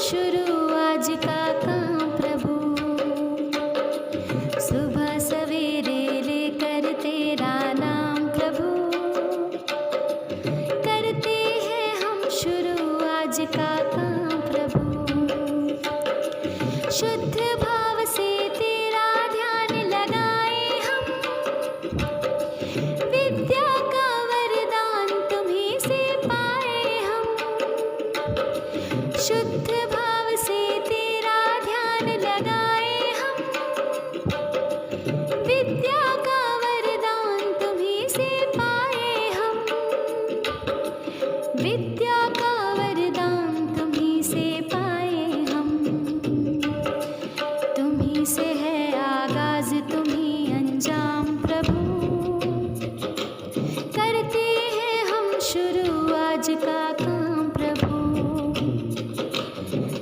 शुरू आज का काम प्रभु। सुबह सवेरे लेकर तेरा नाम प्रभु, करते हैं हम शुरू आज का काम प्रभु। शुद्ध भाव से तेरा ध्यान लगाए हम, विद्या का वरदान तुम्हीं से पाए हम। शुद्ध भाव से तेरा ध्यान लगाए हम, विद्या का वरदान तुम्हीं से पाए हम। विद्या का वरदान तुम्हीं से पाए हम। तुम्हीं से है आगाज तुम्हीं अंजाम प्रभु, करते हैं हम शुरू आज का काम प्रभु।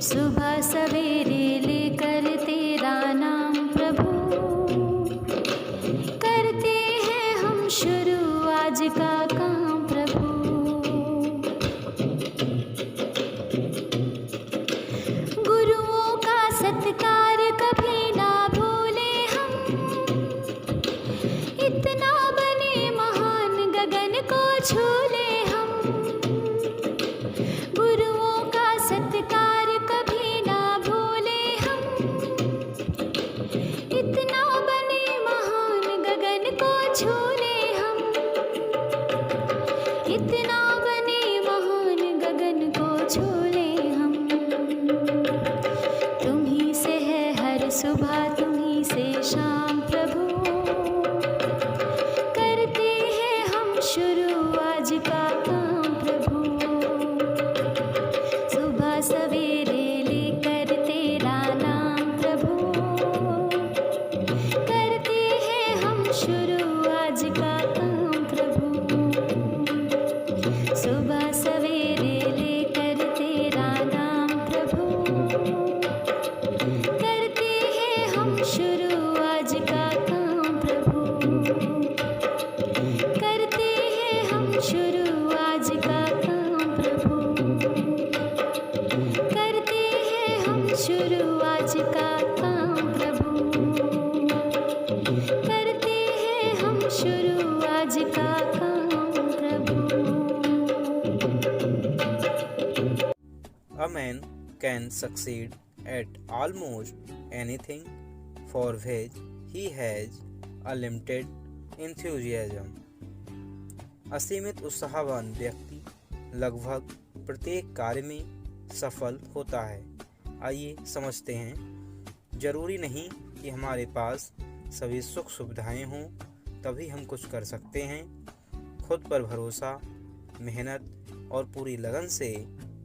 सुबह सवेरे लेकर तेरा नाम प्रभु, करते हैं हम शुरू आज का काम प्रभु। गुरुओं का सत्कार कभी ना भूले हम, इतना बने महान गगन को छू ले हम। गुरुओं का सत्कार कभी ना भूले हम, इतना बने महान गगन को छू ले हम। इतना बने महान गगन को छू ले हम। तुम्हीं से है हर सुबह तुम्हीं से शाम प्रभु, करते हैं हम शुरू आज का काम प्रभु। सुबह सवेरे लेकर तेरा नाम प्रभु, करते हैं हम शुरू आज का काम प्रभु। सुबह सवेरे लेकर तेरा नाम प्रभु, करते हैं हम शुरू आज का काम प्रभु। करते हैं हम शुरू आज का काम प्रभु। करते हैं हम शुरू आज का काम प्रभु। करते हैं हम शुरू आज का काम प्रभु। A man can succeed at almost anything for which he has a limited enthusiasm. असीमित उत्साहवान व्यक्ति लगभग प्रत्येक कार्य में सफल होता है। आइए समझते हैं। जरूरी नहीं कि हमारे पास सभी सुख सुविधाएं हों तभी हम कुछ कर सकते हैं। खुद पर भरोसा, मेहनत और पूरी लगन से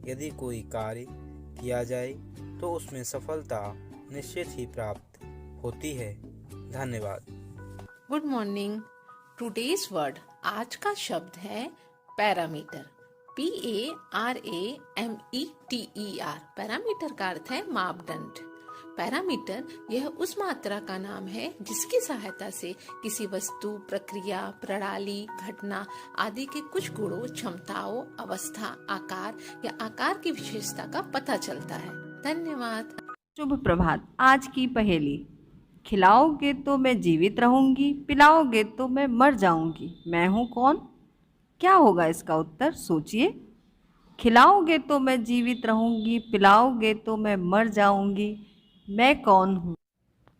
यदि कोई कार्य किया जाए तो उसमें सफलता निश्चित ही प्राप्त होती है। धन्यवाद। Good morning. टुडेज वर्ड, आज का शब्द है पैरामीटर। PARAMETER। पैरामीटर का अर्थ है मापदंड। पैरामीटर यह उस मात्रा का नाम है जिसकी सहायता से किसी वस्तु, प्रक्रिया, प्रणाली, घटना आदि के कुछ गुणों, क्षमताओं, अवस्था, आकार या आकार की विशेषता का पता चलता है। धन्यवाद। शुभ प्रभात। आज की पहेली, खिलाओगे तो मैं जीवित रहूंगी, पिलाओगे तो मैं मर जाऊंगी, मैं हूँ कौन? क्या होगा इसका उत्तर, सोचिए। खिलाओगे तो मैं जीवित रहूंगी, पिलाओगे तो मैं मर जाऊंगी, मैं कौन हूँ?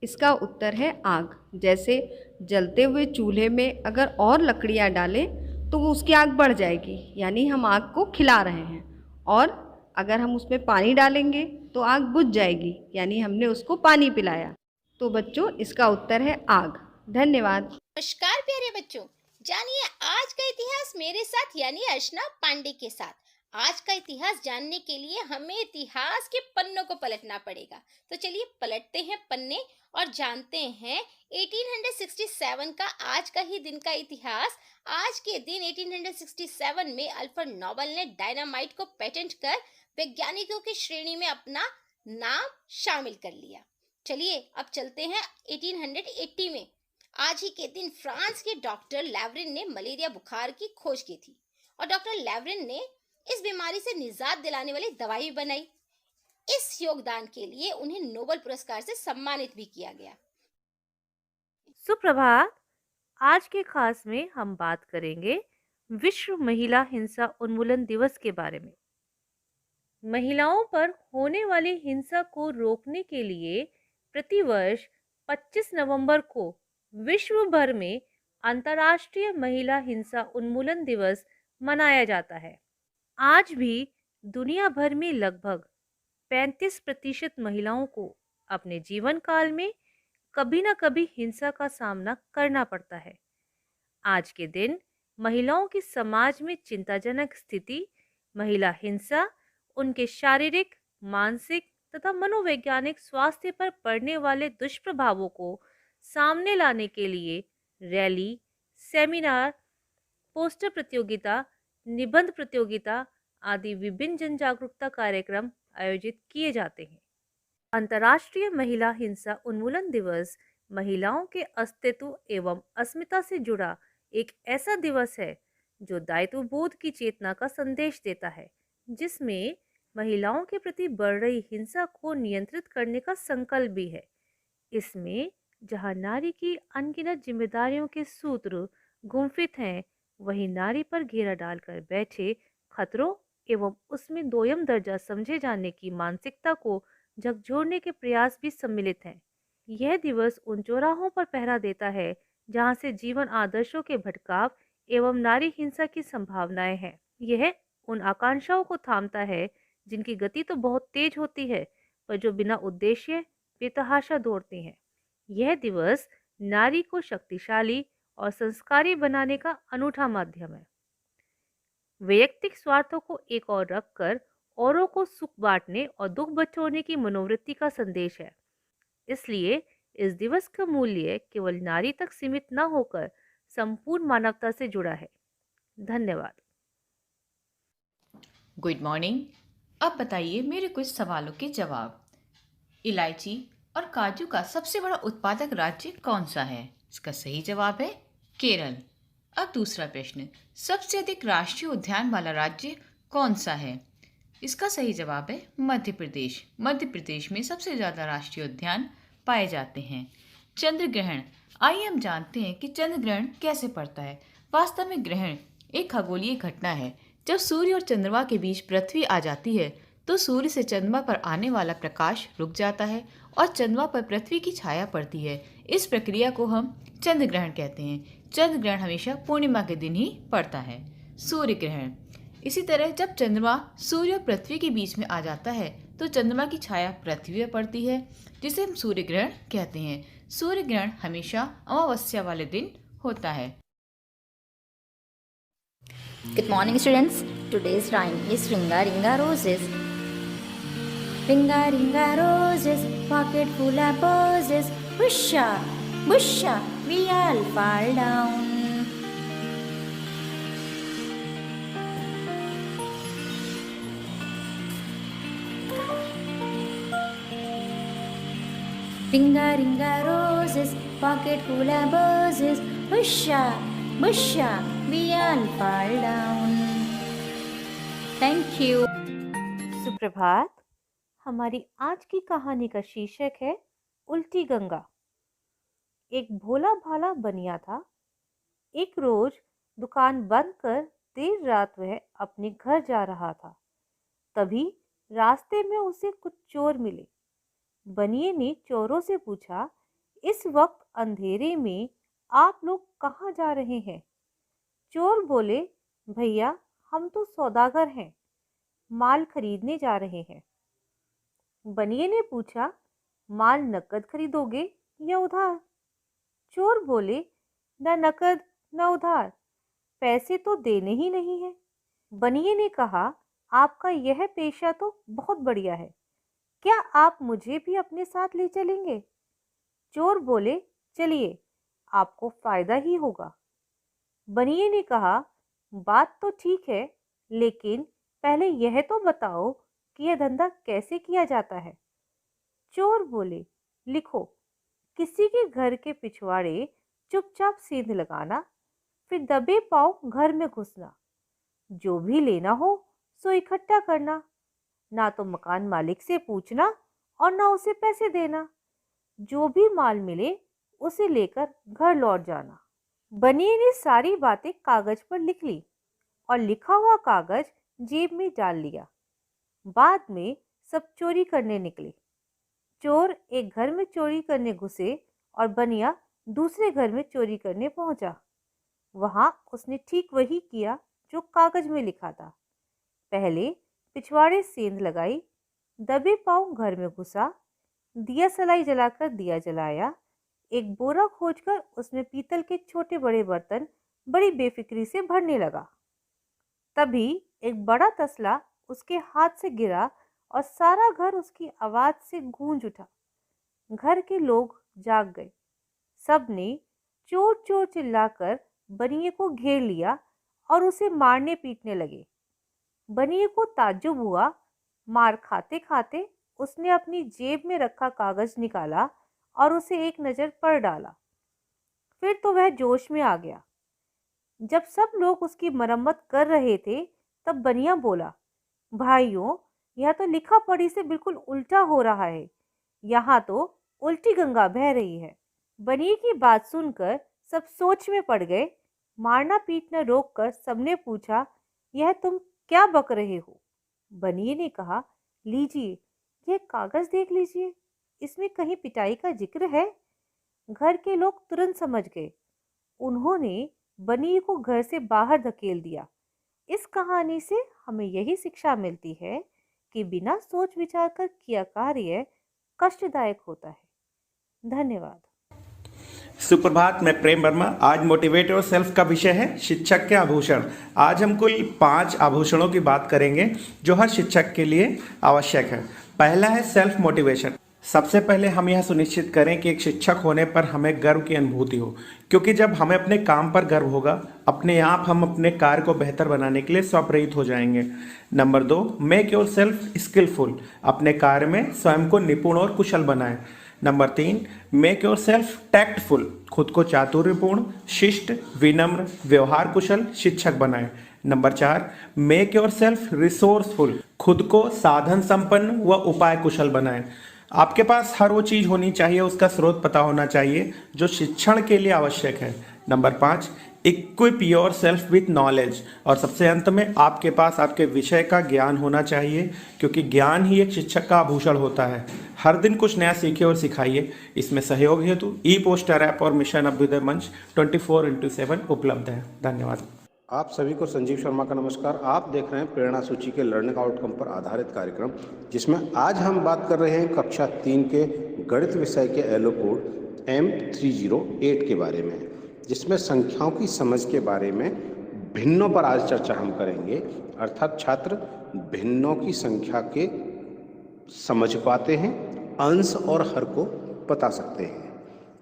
इसका उत्तर है आग। जैसे जलते हुए चूल्हे में अगर और लकड़ियाँ डालें तो वो उसकी आग बढ़ जाएगी, यानी हम आग को खिला रहे हैं। और अगर हम उसमें पानी डालेंगे तो आग बुझ जाएगी, यानी हमने उसको पानी पिलाया। तो बच्चों, इसका उत्तर है आग। धन्यवाद। नमस्कार प्यारे बच्चों, जानिए आज का इतिहास मेरे साथ यानी अर्चना पांडे के साथ। आज का इतिहास जानने के लिए हमें इतिहास के पन्नों को पलटना पड़ेगा। तो चलिए पलटते हैं पन्ने और जानते हैं 1867 का आज का ही दिन का इतिहास। आज के दिन 1867 में अल्फ्रेड नोबेल ने डायनामाइट को पेटेंट कर वैज्ञानिकों की श्रेणी में अपना नाम शामिल कर लिया। चलिए अब चलते हैं 1880 में। आज ही के दिन फ्रांस के डॉक्टर लेवरिन ने मलेरिया बुखार की खोज की थी और डॉक्टर लेवरिन ने इस बीमारी से निजात दिलाने वाली दवाई बनाई। इस योगदान के लिए उन्हें नोबेल पुरस्कार से सम्मानित भी किया गया। सुप्रभात। आज के खास में हम बात करेंगे विश्व महिला हिंसा उन्मूलन दिवस के बारे में। महिलाओं पर होने वाली हिंसा को रोकने के लिए प्रतिवर्ष 25 नवंबर को विश्व भर में अंतर्राष्ट्रीय महिला हिंसा उन्मूलन दिवस मनाया जाता है। आज भी दुनिया भर में लगभग 35% महिलाओं को अपने जीवन काल में कभी न कभी हिंसा का सामना करना पड़ता है। आज के दिन महिलाओं की समाज में चिंताजनक स्थिति, महिला हिंसा, उनके शारीरिक, मानसिक तथा मनोवैज्ञानिक स्वास्थ्य पर पड़ने वाले दुष्प्रभावों को सामने लाने के लिए रैली, सेमिनार, पोस्टर प्रतियोगिता, निबंध प्रतियोगिता आदि विभिन्न जन जागरूकता कार्यक्रम आयोजित किए जाते हैं। अंतर्राष्ट्रीय महिला हिंसा उन्मूलन दिवस महिलाओं के अस्तित्व एवं अस्मिता से जुड़ा एक ऐसा दिवस है जो दायित्व बोध की चेतना का संदेश देता है, जिसमें महिलाओं के प्रति बढ़ रही हिंसा को नियंत्रित करने का संकल्प भी है। इसमें जहां नारी की अनगिनत जिम्मेदारियों के सूत्र गुंफित हैं, वहीं नारी पर घेरा डालकर बैठे खतरों एवं उसमें दोयम दर्जा समझे जाने की मानसिकता को झकझोरने के प्रयास भी सम्मिलित हैं। यह दिवस उन चौराहों पर पहरा देता है जहां से जीवन आदर्शों के भटकाव एवं नारी हिंसा की संभावनाएं हैं। यह उन आकांक्षाओं को थामता है जिनकी गति तो बहुत तेज होती है, पर जो बिना उद्देश्य बेतहाशा दौड़ती हैं। यह दिवस नारी को शक्तिशाली और संस्कारी बनाने का अनूठा माध्यम है। वैयक्तिक स्वार्थों को एक ओर रखकर औरों को सुख बांटने और दुख बटोरने की मनोवृत्ति का संदेश है। इसलिए इस दिवस का मूल्य केवल नारी तक सीमित न होकर संपूर्ण मानवता से जुड़ा है। धन्यवाद। Good morning. अब बताइए मेरे कुछ सवालों के जवाब। इलायची और काजू का सबसे बड़ा उत्पादक राज्य कौन सा है? इसका सही जवाब है केरल। अब दूसरा प्रश्न, सबसे अधिक राष्ट्रीय उद्यान वाला राज्य कौन सा है? इसका सही जवाब है मध्य प्रदेश। मध्य प्रदेश में सबसे ज़्यादा राष्ट्रीय उद्यान पाए जाते हैं। चंद्र ग्रहण। आइए हम जानते हैं कि चंद्र ग्रहण कैसे पड़ता है। वास्तव में ग्रहण एक खगोलीय घटना है। जब सूर्य और चंद्रमा के बीच पृथ्वी आ जाती है तो सूर्य से चंद्रमा पर आने वाला प्रकाश रुक जाता है और चंद्रमा पर पृथ्वी की छाया पड़ती है। इस प्रक्रिया को हम चंद्र ग्रहण कहते हैं। चंद्र ग्रहण हमेशा पूर्णिमा के दिन ही पड़ता है। सूर्य ग्रहण। इसी तरह जब चंद्रमा सूर्य और पृथ्वी के बीच में आ जाता है तो चंद्रमा की छाया पृथ्वी पर पड़ती है, जिसे हम सूर्य ग्रहण कहते हैं। सूर्य ग्रहण हमेशा अमावस्या वाले दिन होता है। Good morning, students. Today's rhyme is Ringa Ringa Roses. Ringa Ringa Roses, pocket full of posies. Whoosha, whoosha, we all fall down. Ringa Ringa Roses, pocket full of posies. Whoosha, whoosha, we all fall down. Thank you. सुप्रभात। हमारी आज की कहानी का शीर्षक है उल्टी गंगा। एक भोला भाला बनिया था। एक रोज दुकान बंद कर देर रात वह अपने घर जा रहा था। तभी रास्ते में उसे कुछ चोर मिले। बनिए ने चोरों से पूछा, इस वक्त अंधेरे में आप लोग कहाँ जा रहे हैं? चोर बोले, भैया हम तो सौदागर हैं, माल खरीदने जा रहे हैं। बनिए ने पूछा, माल नकद खरीदोगे या उधार? चोर बोले, न नकद न उधार, पैसे तो देने ही नहीं है। बनिए ने कहा, आपका यह पेशा तो बहुत बढ़िया है, क्या आप मुझे भी अपने साथ ले चलेंगे? चोर बोले, चलिए, आपको फायदा ही होगा। बनिए ने कहा, बात तो ठीक है, लेकिन पहले यह तो बताओ कि यह धंधा कैसे किया जाता है। चोर बोले, लिखो, किसी के घर के पिछवाड़े चुपचाप सींध लगाना, फिर दबे पांव घर में घुसना, जो भी लेना हो सो इकट्ठा करना, ना तो मकान मालिक से पूछना और ना उसे पैसे देना। जो भी माल मिले उसे लेकर घर लौट जाना। बनिए ने सारी बातें कागज पर लिख ली और लिखा हुआ कागज जेब में डाल लिया। बाद में सब चोरी करने निकले। चोर एक घर में चोरी करने घुसे और बनिया दूसरे घर में चोरी करने पहुंचा। वहां उसने ठीक वही किया जो कागज में लिखा था। पहले पिछवाड़े सेंध लगाई, दबे पांव घर में घुसा, दिया सलाई जलाकर दिया जलाया, एक बोरा खोजकर उसमें पीतल के छोटे बड़े बर्तन बड़ी बेफिक्री से भरने लगा। तभी एक बड़ा तसला उसके हाथ से गिरा और सारा घर उसकी आवाज से गूंज उठा। घर के लोग जाग गए। सबने चोर चोर चिल्लाकर बनिए को घेर लिया और उसे मारने पीटने लगे। बनिए को ताज्जुब हुआ। मार खाते खाते उसने अपनी जेब में रखा कागज निकाला और उसे एक नज़र पढ़ डाला। फिर तो वह जोश में आ गया। जब सब लोग उसकी मरम्मत कर रहे थे तब बनिया बोला, भाइयों, यह तो लिखा पढ़ी से बिल्कुल उल्टा हो रहा है। यहाँ तो उल्टी गंगा बह रही है। बनिए की बात सुनकर सब सोच में पड़ गए। मारना पीटना रोककर सबने पूछा, यह तुम क्या बक रहे हो? बनिए ने कहा, लीजिए यह कागज देख लीजिए, इसमें कहीं पिटाई का जिक्र है। घर के लोग तुरंत समझ गए। उन्होंने बनिए को घर से बाहर धकेल दिया। इस कहानी से हमें यही शिक्षा मिलती है कि बिना सोच विचार कर किया कार्य कष्टदायक होता है। धन्यवाद। सुप्रभात, मैं प्रेम वर्मा। आज मोटिवेट योर सेल्फ का विषय है शिक्षक के आभूषण। आज हम कुल 5 आभूषणों की बात करेंगे जो हर शिक्षक के लिए आवश्यक है। पहला है सेल्फ मोटिवेशन। सबसे पहले हम यह सुनिश्चित करें कि एक शिक्षक होने पर हमें गर्व की अनुभूति हो, क्योंकि जब हमें अपने काम पर गर्व होगा, अपने आप हम अपने कार्य को बेहतर बनाने के लिए स्वप्रेरित हो जाएंगे। Number 2, make yourself skillful. अपने कार्य में स्वयं को निपुण और कुशल बनाएं। Number 3, make yourself tactful. खुद को चातुर्यपूर्ण, शिष्ट, विनम्र, व्यवहार कुशल शिक्षक बनाएं। Number 4, make yourself resourceful. खुद को साधन संपन्न व उपाय कुशल बनाएं। आपके पास हर वो चीज़ होनी चाहिए, उसका स्रोत पता होना चाहिए जो शिक्षण के लिए आवश्यक है। Number 5, equip your self with knowledge. और सबसे अंत में आपके पास आपके विषय का ज्ञान होना चाहिए, क्योंकि ज्ञान ही एक शिक्षक का आभूषण होता है। हर दिन कुछ नया सीखिए और सिखाइए। इसमें सहयोग हेतु ई-पोस्टर ऐप और मिशन अभ्युदय मंच 24/7 उपलब्ध है। धन्यवाद। आप सभी को संजीव शर्मा का नमस्कार। आप देख रहे हैं प्रेरणा सूची के लर्निंग आउटकम पर आधारित कार्यक्रम, जिसमें आज हम बात कर रहे हैं कक्षा 3 के गणित विषय के एलो कोड M308 के बारे में, जिसमें संख्याओं की समझ के बारे में भिन्नों पर आज चर्चा हम करेंगे। अर्थात छात्र भिन्नों की संख्या के समझ पाते हैं, अंश और हर को बता सकते हैं।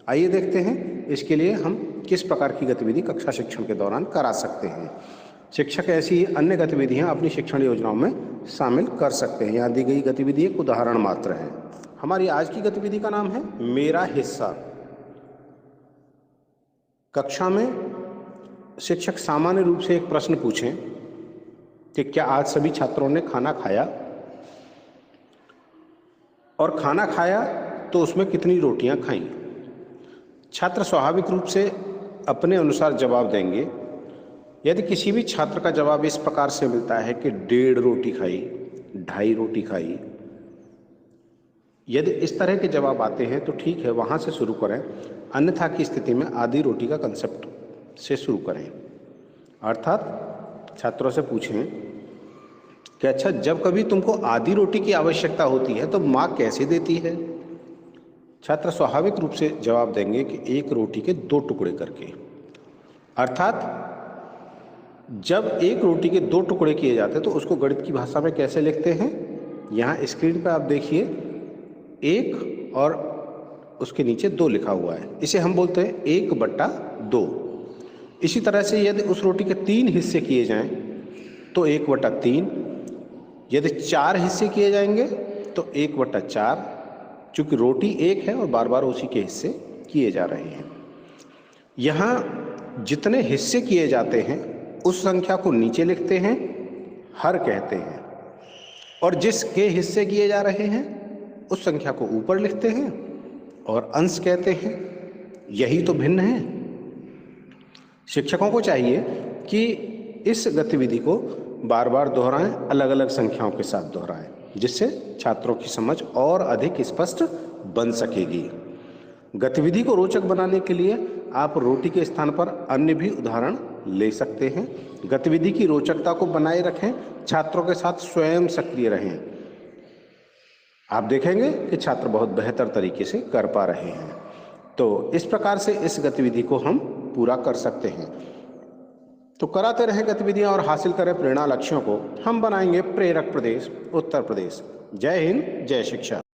आइए देखते हैं इसके लिए हम किस प्रकार की गतिविधि कक्षा शिक्षण के दौरान करा सकते हैं। शिक्षक ऐसी अन्य गतिविधियां अपनी शिक्षण योजनाओं में शामिल कर सकते हैं। यहाँ दी गई गतिविधि एक उदाहरण मात्र है। हमारी आज की गतिविधि का नाम है मेरा हिस्सा। कक्षा में शिक्षक सामान्य रूप से एक प्रश्न पूछें कि क्या आज सभी छात्रों ने खाना खाया, और खाना खाया तो उसमें कितनी रोटियां खाईं। छात्र स्वाभाविक रूप से अपने अनुसार जवाब देंगे। यदि किसी भी छात्र का जवाब इस प्रकार से मिलता है कि 1.5 रोटी खाई, 2.5 रोटी खाई, यदि इस तरह के जवाब आते हैं तो ठीक है, वहाँ से शुरू करें। अन्यथा की स्थिति में आधी रोटी का कंसेप्ट से शुरू करें। अर्थात छात्रों से पूछें कि अच्छा, जब कभी तुमको आधी रोटी की आवश्यकता होती है तो माँ कैसे देती है। छात्र स्वाभाविक रूप से जवाब देंगे कि 1 रोटी के 2 टुकड़े करके। अर्थात जब 1 रोटी के 2 टुकड़े किए जाते हैं तो उसको गणित की भाषा में कैसे लिखते हैं। यहाँ स्क्रीन पर आप देखिए 1 और उसके नीचे 2 लिखा हुआ है। इसे हम बोलते हैं 1/2। इसी तरह से यदि उस रोटी के 3 हिस्से किए जाएं तो 1/3। यदि 4 हिस्से किए जाएंगे तो 1/4। चूँकि रोटी 1 है और बार बार उसी के हिस्से किए जा रहे हैं। यहाँ जितने हिस्से किए जाते हैं उस संख्या को नीचे लिखते हैं, हर कहते हैं, और जिसके हिस्से किए जा रहे हैं उस संख्या को ऊपर लिखते हैं और अंश कहते हैं। यही तो भिन्न है। शिक्षकों को चाहिए कि इस गतिविधि को बार बार दोहराएं, अलग अलग संख्याओं के साथ दोहराएं, जिससे छात्रों की समझ और अधिक स्पष्ट बन सकेगी। गतिविधि को रोचक बनाने के लिए आप रोटी के स्थान पर अन्य भी उदाहरण ले सकते हैं। गतिविधि की रोचकता को बनाए रखें, छात्रों के साथ स्वयं सक्रिय रहें। आप देखेंगे कि छात्र बहुत बेहतर तरीके से कर पा रहे हैं। तो इस प्रकार से इस गतिविधि को हम पूरा कर सकते हैं। तो कराते रहें गतिविधियां और हासिल करें प्रेरणा लक्ष्यों को। हम बनाएंगे प्रेरक प्रदेश उत्तर प्रदेश। जय हिंद, जय शिक्षा।